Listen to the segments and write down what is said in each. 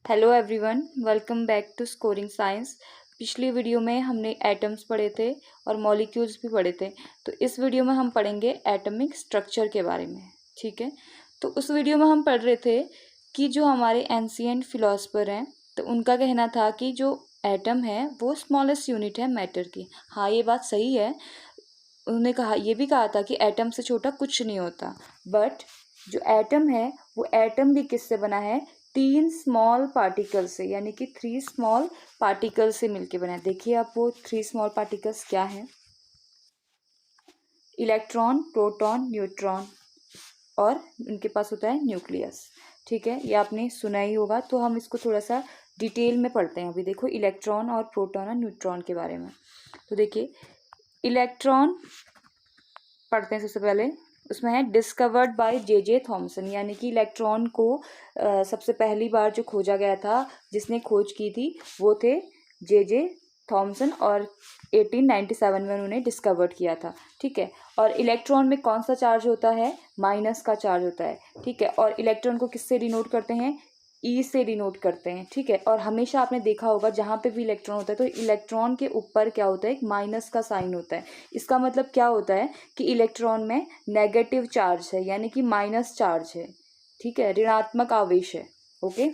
Hello everyone, welcome back to scoring science. पिछली video में हमने एटम्स पढ़े थे और मॉलिक्यूल्स भी पढ़े थे। तो इस वीडियो में हम पढ़ेंगे एटॉमिक स्ट्रक्चर के बारे में। ठीक है, तो उस वीडियो में हम पढ़ रहे थे कि जो हमारे एंशिएंट फिलोसफर हैं तो उनका कहना था कि जो एटम है वो स्मॉलेस्ट यूनिट है मैटर की। हाँ, ये बात सही है। उन्होंने ये भी कहा था कि एटम से छोटा कुछ नहीं होता। बट जो एटम है वो एटम भी किससे बना है? 3 स्मॉल पार्टिकल से, यानी कि 3 स्मॉल पार्टिकल से मिलके बना है। देखिए आप वो 3 स्मॉल पार्टिकल्स क्या हैं? इलेक्ट्रॉन, प्रोटॉन, न्यूट्रॉन और उनके पास होता है न्यूक्लियस। ठीक है, ये आपने सुना ही होगा। तो हम इसको थोड़ा सा डिटेल में पढ़ते हैं। अभी देखो इलेक्ट्रॉन और प्रोटॉन और न्यूट्रॉन के बारे में। तो देखिए इलेक्ट्रॉन पढ़ते हैं सबसे पहले। उसमें है डिस्कवर्ड बाय जे थॉमसन, यानी कि इलेक्ट्रॉन को सबसे पहली बार जो खोजा गया था, जिसने खोज की थी वो थे जे थॉमसन और 1897 में उन्होंने डिस्कवर्ड किया था। ठीक है, और इलेक्ट्रॉन में कौन सा चार्ज होता है? माइनस का चार्ज होता है। ठीक है, और इलेक्ट्रॉन को किससे डिनोट करते हैं? ई से डिनोट करते हैं। ठीक है, और हमेशा आपने देखा होगा जहाँ पे भी इलेक्ट्रॉन होता है तो इलेक्ट्रॉन के ऊपर क्या होता है? एक माइनस का साइन होता है। इसका मतलब क्या होता है कि इलेक्ट्रॉन में नेगेटिव चार्ज है, यानी कि माइनस चार्ज है। ठीक है, ऋणात्मक आवेश है। ओके,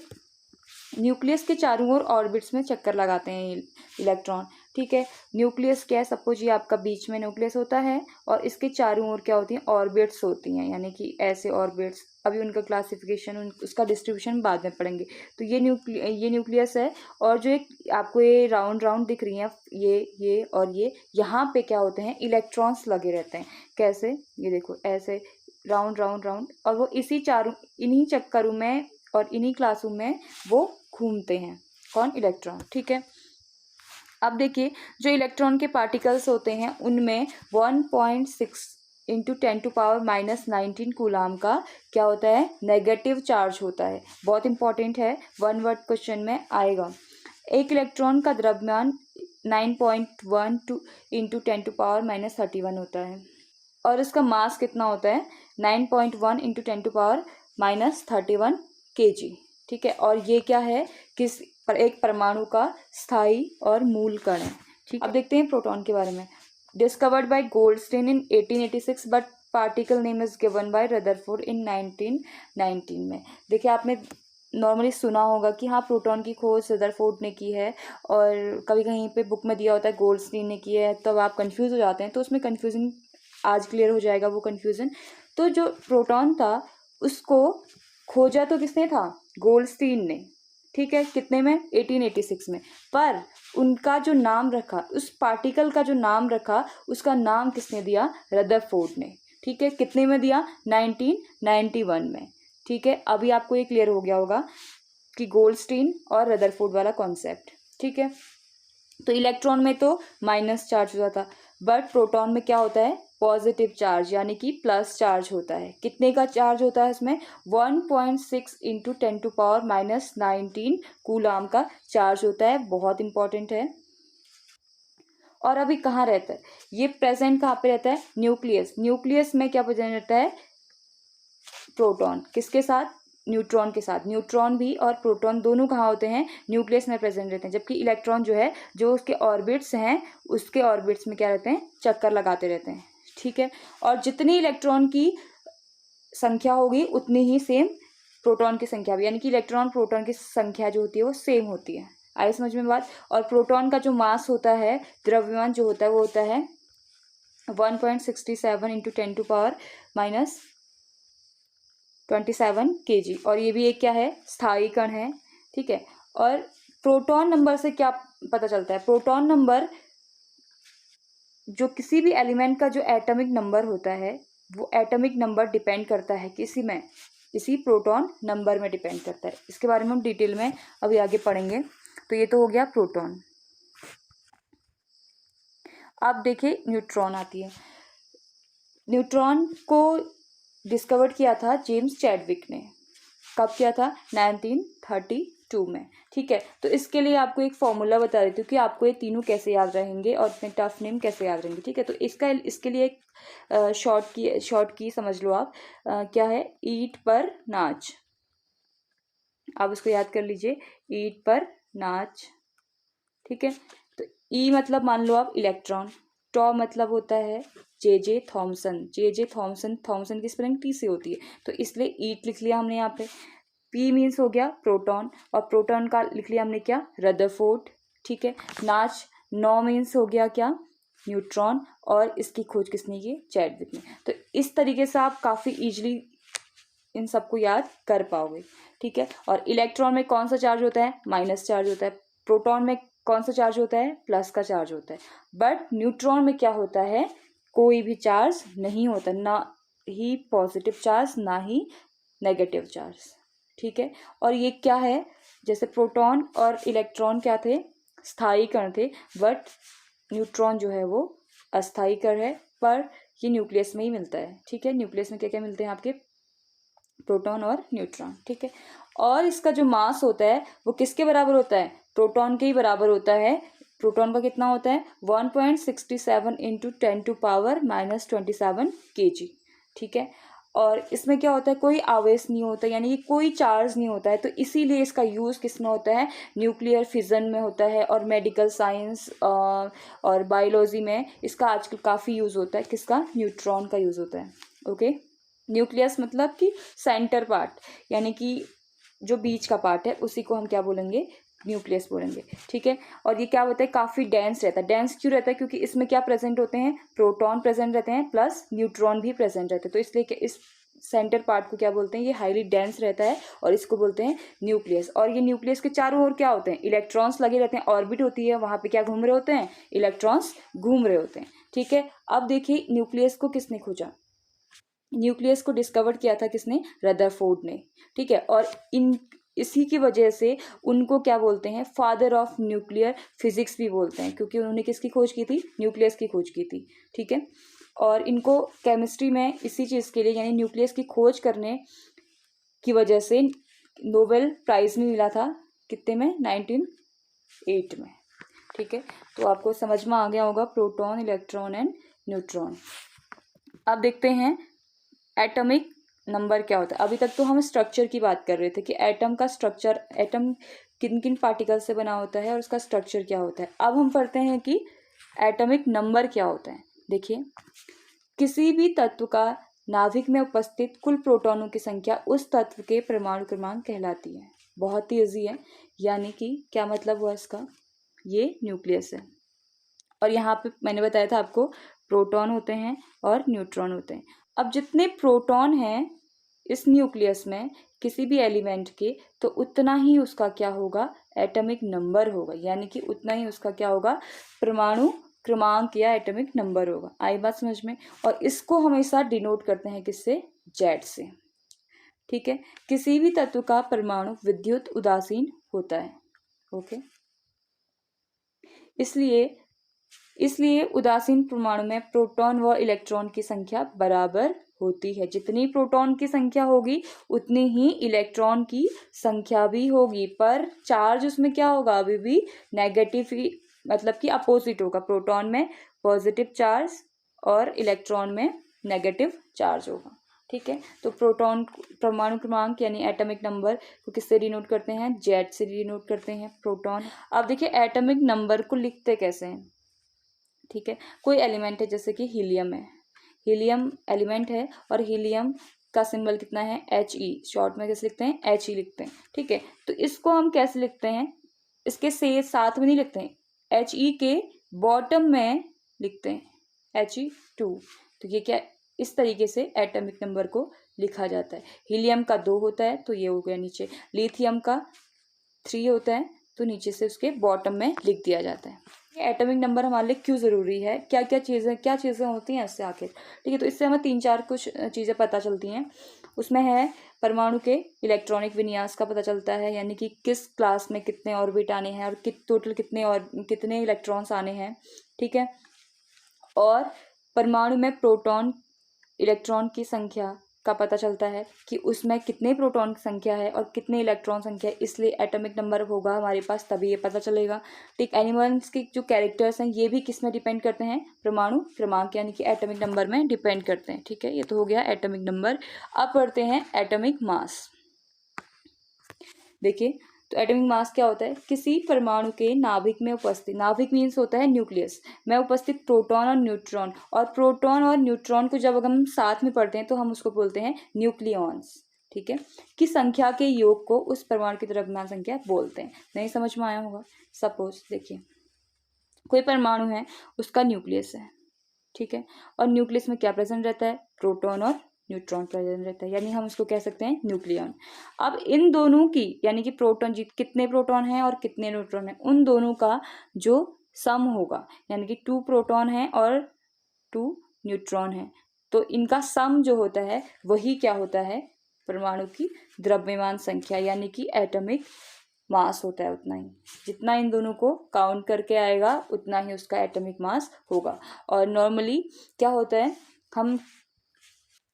न्यूक्लियस के चारों ओर ऑर्बिट्स में चक्कर लगाते हैं इलेक्ट्रॉन। ठीक है, न्यूक्लियस क्या है? सपोज ये आपका बीच में न्यूक्लियस होता है और इसके चारों ओर क्या होती हैं? ऑर्बिट्स होती हैं, यानी कि ऐसे ऑर्बिट्स। अभी उनका क्लासिफिकेशन उसका डिस्ट्रीब्यूशन बाद में पढ़ेंगे। तो ये न्यूक्लियस है। और जो एक आपको ये राउंड राउंड दिख रही हैं, ये और ये, यहाँ पे क्या होते हैं? इलेक्ट्रॉन्स लगे रहते हैं। कैसे? ये देखो ऐसे राउंड राउंड राउंड, और वो इन्हीं चक्करों में और इन्हीं क्लासों में वो घूमते हैं। कौन? इलेक्ट्रॉन। ठीक है, अब देखिए जो इलेक्ट्रॉन के पार्टिकल्स होते हैं उनमें 1.6 इंटू 10⁻⁻19 कूलाम का क्या होता है? नेगेटिव चार्ज होता है। बहुत इंपॉर्टेंट है, 1 वर्ड क्वेश्चन में आएगा। एक इलेक्ट्रॉन का द्रव्यमान 9.1 इंटू 10⁻31 होता है और इसका मास कितना होता है? 9.1 इंटू 10⁻31 kg। ठीक है, और ये क्या है? एक परमाणु का स्थायी और मूल कण है। ठीक, अब देखते हैं प्रोटॉन के बारे में। Discovered by Goldstein in 1886 but particle name is given by Rutherford in 1919 में। देखिए आपने नॉर्मली सुना होगा कि हाँ प्रोटॉन की खोज रदरफोर्ड ने की है, और कभी कहीं पे बुक में दिया होता है गोल्डस्टीन ने की है, तब आप कंफ्यूज हो जाते हैं। तो उसमें कंफ्यूजिंग आज क्लियर हो जाएगा वो कन्फ्यूज़न। तो जो प्रोटॉन था उसको खोजा तो किसने था? गोल्डस्टीन ने। ठीक है, कितने में? 1886 में। पर उनका जो नाम रखा, उस पार्टिकल का जो नाम रखा, उसका नाम किसने दिया? रदरफोर्ड ने। ठीक है, कितने में दिया? 1991 में। ठीक है, अभी आपको ये क्लियर हो गया होगा कि गोल्डस्टीन और रदरफोर्ड वाला कॉन्सेप्ट। ठीक है, तो इलेक्ट्रॉन में तो माइनस चार्ज होता था, बट प्रोटॉन में क्या होता है? पॉजिटिव चार्ज, यानी कि प्लस चार्ज होता है। कितने का चार्ज होता है इसमें? 1.6 इंटू 10⁻⁻19 कूलाम का चार्ज होता है। बहुत इंपॉर्टेंट है। और अभी कहाँ रहता है ये? प्रेजेंट कहाँ पे रहता है? न्यूक्लियस। न्यूक्लियस में क्या प्रेजेंट रहता है? प्रोटॉन। किसके साथ? न्यूट्रॉन के साथ। न्यूट्रॉन भी और प्रोटॉन दोनों कहाँ होते हैं? न्यूक्लियस में प्रेजेंट रहते हैं। जबकि इलेक्ट्रॉन जो है, जो उसके ऑर्बिट्स हैं, उसके ऑर्बिट्स में क्या रहते हैं? चक्कर लगाते रहते हैं। ठीक है, और जितनी इलेक्ट्रॉन की संख्या होगी उतनी ही सेम प्रोटॉन की संख्या भी, यानी कि इलेक्ट्रॉन प्रोटॉन की संख्या जो होती है वो सेम होती है। आई समझ में बात? और प्रोटॉन का जो मास होता है, द्रव्यमान जो होता है, वो होता है 1.67 इंटू 10⁻27 kg। और ये भी एक क्या है? स्थायी कण है। ठीक है, और प्रोटॉन नंबर से क्या पता चलता है? प्रोटॉन नंबर जो किसी भी एलिमेंट का जो एटॉमिक नंबर होता है, वो एटॉमिक नंबर डिपेंड करता है किसी में? इसी प्रोटॉन नंबर में डिपेंड करता है। इसके बारे में हम डिटेल में अभी आगे पढ़ेंगे। तो ये तो हो गया प्रोटॉन। अब देखिए न्यूट्रॉन आती है। न्यूट्रॉन को डिस्कवर किया था जेम्स चैडविक ने। कब किया था? 1932 में। ठीक है, तो इसके लिए आपको एक फॉर्मूला बता देती हूँ कि आपको ये तीनों कैसे याद रहेंगे और इतने टफ नेम कैसे याद रहेंगे। ठीक है, तो इसके लिए एक शॉर्ट की समझ लो आप। क्या है? ईट पर नाच। आप इसको याद कर लीजिए। ईट पर नाच, ठीक है। तो ई मतलब मान लो आप इलेक्ट्रॉन, टॉ मतलब होता है J Thomson, J Thomson, Thomson की स्पेलिंग टी से होती है, तो इसलिए ईट लिख लिया हमने यहाँ पे। पी मीन्स हो गया प्रोटॉन, और प्रोटॉन का लिख लिया हमने क्या, रदरफोर्ड, ठीक है। नाच, नो मीन्स हो गया क्या, न्यूट्रॉन, और इसकी खोज किसने की, चैडविक ने। तो इस तरीके से आप काफ़ी इजीली इन सबको याद कर पाओगे, ठीक है। और इलेक्ट्रॉन में कौन सा चार्ज होता है, माइनस चार्ज होता है। प्रोटॉन में कौन सा चार्ज होता है, प्लस का चार्ज होता है। बट न्यूट्रॉन में क्या होता है, कोई भी चार्ज नहीं होता, ना ही पॉजिटिव चार्ज ना ही नेगेटिव चार्ज, ठीक है। और ये क्या है, जैसे प्रोटॉन और इलेक्ट्रॉन क्या थे, स्थायी कण थे, बट न्यूट्रॉन जो है वो अस्थायी कण है, पर ये न्यूक्लियस में ही मिलता है, ठीक है। न्यूक्लियस में क्या क्या मिलते हैं आपके, प्रोटॉन और न्यूट्रॉन, ठीक है। और इसका जो मास होता है वो किसके बराबर होता है, प्रोटॉन के ही बराबर होता है। प्रोटॉन का कितना होता है, 1.67 इंटू 10⁻⁻27 kg, ठीक है। और इसमें क्या होता है, कोई आवेश नहीं होता, यानी कि कोई चार्ज नहीं होता है, तो इसीलिए इसका यूज़ किसमें होता है, न्यूक्लियर फिजन में होता है, और मेडिकल साइंस और बायोलॉजी में इसका आजकल काफ़ी यूज़ होता है। किसका, न्यूट्रॉन का यूज़ होता है, ओके। न्यूक्लियस मतलब कि सेंटर पार्ट, यानी कि जो बीच का पार्ट है उसी को हम क्या बोलेंगे, न्यूक्लियस बोलेंगे, ठीक है। और ये क्या होता है, काफ़ी डेंस रहता है। डेंस क्यों रहता है, क्योंकि इसमें क्या प्रेजेंट होते हैं, प्रोटॉन प्रेजेंट रहते हैं प्लस न्यूट्रॉन भी प्रेजेंट रहते हैं, तो इसलिए कि इस सेंटर पार्ट को क्या बोलते हैं, ये हाईली डेंस रहता है, और इसको बोलते हैं न्यूक्लियस। और ये न्यूक्लियस के चारों ओर क्या होते हैं, इलेक्ट्रॉन्स लगे रहते हैं, ऑर्बिट होती है, वहाँ पे क्या घूम रहे होते हैं, इलेक्ट्रॉन्स घूम रहे होते हैं, ठीक है। अब देखिए न्यूक्लियस को किसने खोजा, न्यूक्लियस को डिस्कवर किया था किसने, रदरफोर्ड ने, ठीक है। और इसी की वजह से उनको क्या बोलते हैं, फादर ऑफ न्यूक्लियर फिजिक्स भी बोलते हैं, क्योंकि उन्होंने किसकी खोज की थी, न्यूक्लियस की खोज की थी, ठीक है। और इनको केमिस्ट्री में इसी चीज़ के लिए, यानी न्यूक्लियस की खोज करने की वजह से नोबेल प्राइज़ भी मिला था, कितने में, 1908 में, ठीक है। तो आपको समझ में आ गया होगा प्रोटॉन, इलेक्ट्रॉन एंड न्यूट्रॉन। अब देखते हैं एटॉमिक नंबर क्या होता है। अभी तक तो हम स्ट्रक्चर की बात कर रहे थे कि एटम का स्ट्रक्चर, एटम किन किन पार्टिकल से बना होता है और उसका स्ट्रक्चर क्या होता है। अब हम पढ़ते हैं कि एटॉमिक नंबर क्या होता है। देखिए, किसी भी तत्व का नाभिक में उपस्थित कुल प्रोटॉनों की संख्या उस तत्व के परमाणु क्रमांक कहलाती है। बहुत ही ईजी है, यानी कि क्या मतलब हुआ इसका, ये न्यूक्लियस है, और यहाँ पे मैंने बताया था आपको प्रोटॉन होते हैं और न्यूट्रॉन होते हैं। अब जितने प्रोटॉन हैं इस न्यूक्लियस में किसी भी एलिमेंट के, तो उतना ही उसका क्या होगा, एटॉमिक नंबर होगा, यानी कि उतना ही उसका क्या होगा, परमाणु क्रमांक या एटॉमिक नंबर होगा। आई बात समझ में। और इसको हमेशा डिनोट करते हैं किससे, जेड से, ठीक है। किसी भी तत्व का परमाणु विद्युत उदासीन होता है, ओके। इसलिए उदासीन परमाणु में प्रोटॉन व इलेक्ट्रॉन की संख्या बराबर होती है। जितनी प्रोटॉन की संख्या होगी उतनी ही इलेक्ट्रॉन की संख्या भी होगी, पर चार्ज उसमें क्या होगा, अभी भी नेगेटिव ही, मतलब कि अपोजिट होगा। प्रोटॉन में पॉजिटिव चार्ज और इलेक्ट्रॉन में नेगेटिव चार्ज होगा, ठीक है। तो प्रोटॉन परमाणु क्रमांक यानी एटॉमिक नंबर को किससे डिनोट करते हैं, जेड से डिनोट करते हैं, प्रोटॉन। अब देखिए एटॉमिक नंबर को लिखते कैसे हैं, ठीक है। कोई एलिमेंट है, जैसे कि हीलियम है, हीलियम एलिमेंट है, और हीलियम का सिंबल कितना है, He, शॉर्ट में कैसे लिखते हैं, He लिखते हैं, ठीक है। तो इसको हम कैसे लिखते हैं, इसके से साथ में नहीं लिखते हैं, He के बॉटम में लिखते हैं He2। तो ये क्या, इस तरीके से एटॉमिक नंबर को लिखा जाता है। हीलियम का 2 होता है तो ये हो गया नीचे, लिथियम का 3 होता है तो नीचे से उसके बॉटम में लिख दिया जाता है। ये एटॉमिक नंबर हमारे लिए क्यों ज़रूरी है, क्या चीज़ें होती हैं इससे आखिर, ठीक है। तो इससे हमें 3-4 कुछ चीज़ें पता चलती हैं। उसमें है परमाणु के इलेक्ट्रॉनिक विन्यास का पता चलता है, यानी कि किस क्लास में कितने ऑर्बिट आने हैं और टोटल कितने इलेक्ट्रॉन्स आने हैं, ठीक है। और परमाणु में प्रोटॉन इलेक्ट्रॉन की संख्या का पता चलता है कि उसमें कितने प्रोटॉन की संख्या है और कितने इलेक्ट्रॉन संख्या है, इसलिए एटॉमिक नंबर होगा हमारे पास, तभी ये पता चलेगा, ठीक। एनिमल्स के जो कैरेक्टर्स हैं ये भी किस में डिपेंड करते हैं, परमाणु क्रमांक यानी कि एटॉमिक नंबर में डिपेंड करते हैं, ठीक है। ये तो हो गया एटॉमिक नंबर। अब पढ़ते हैं एटॉमिक मास। देखिए, तो एटॉमिक मास क्या होता है, किसी परमाणु के नाभिक में उपस्थित, नाभिक मीन्स होता है न्यूक्लियस में उपस्थित प्रोटॉन और न्यूट्रॉन, और प्रोटॉन और न्यूट्रॉन को जब हम साथ में पढ़ते हैं तो हम उसको बोलते हैं न्यूक्लियॉन्स, ठीक है, की संख्या के योग को उस परमाणु की द्रव्यमान संख्या बोलते हैं। नहीं समझ में आया होगा। सपोज देखिए कोई परमाणु है, उसका न्यूक्लियस है, ठीक है, और न्यूक्लियस में क्या प्रेजेंट रहता है, प्रोटॉन और न्यूट्रॉन प्रेजेंट रहता है, यानी हम उसको कह सकते हैं न्यूक्लियॉन। अब इन दोनों की यानी कि प्रोटॉन कितने प्रोटॉन हैं और कितने न्यूट्रॉन हैं, उन दोनों का जो सम होगा, यानी कि 2 प्रोटॉन है और 2 न्यूट्रॉन है, तो इनका सम जो होता है वही क्या होता है, परमाणु की द्रव्यमान संख्या, यानी कि एटॉमिक मास होता है। उतना ही, जितना इन दोनों को काउंट करके आएगा उतना ही उसका एटॉमिक मास होगा। और नॉर्मली क्या होता है, हम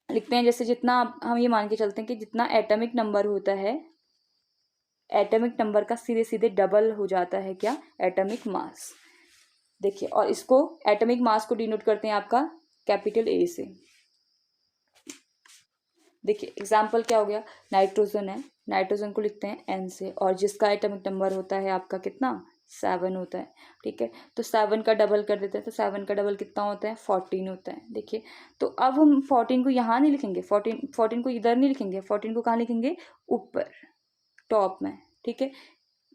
लिखते हैं जैसे जितना हम ये मान के चलते हैं कि जितना एटॉमिक नंबर होता है, एटॉमिक नंबर का सीधे सीधे डबल हो जाता है क्या, एटॉमिक मास। देखिए, और इसको एटॉमिक मास को डिनोट करते हैं आपका कैपिटल ए से। देखिए एग्जाम्पल क्या हो गया, नाइट्रोजन है, नाइट्रोजन को लिखते हैं एन से, और जिसका एटॉमिक नंबर होता है आपका कितना, 7 होता है, ठीक है। तो 7 का डबल कर देते हैं, तो 7 का डबल कितना होता है, 14 होता है। देखिए, तो अब हम 14 को यहाँ नहीं लिखेंगे, 14 को इधर नहीं लिखेंगे, 14 को कहाँ लिखेंगे, ऊपर टॉप में, ठीक है।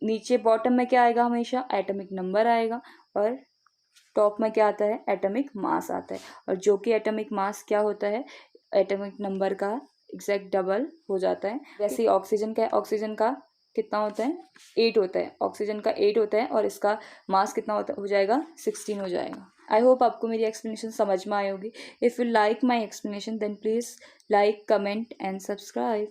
नीचे बॉटम में क्या आएगा, हमेशा एटॉमिक नंबर आएगा, और टॉप में क्या आता है, एटॉमिक मास आता है, और जो कि एटॉमिक मास क्या होता है, एटॉमिक नंबर का एग्जैक्ट डबल हो जाता है। वैसे ही ऑक्सीजन का कितना होता है, 8 होता है, ऑक्सीजन का 8 होता है, और इसका मास कितना हो जाएगा, 16 हो जाएगा। आई होप आपको मेरी एक्सप्लेनेशन समझ में आई होगी। If you like my explanation then please like, comment and subscribe.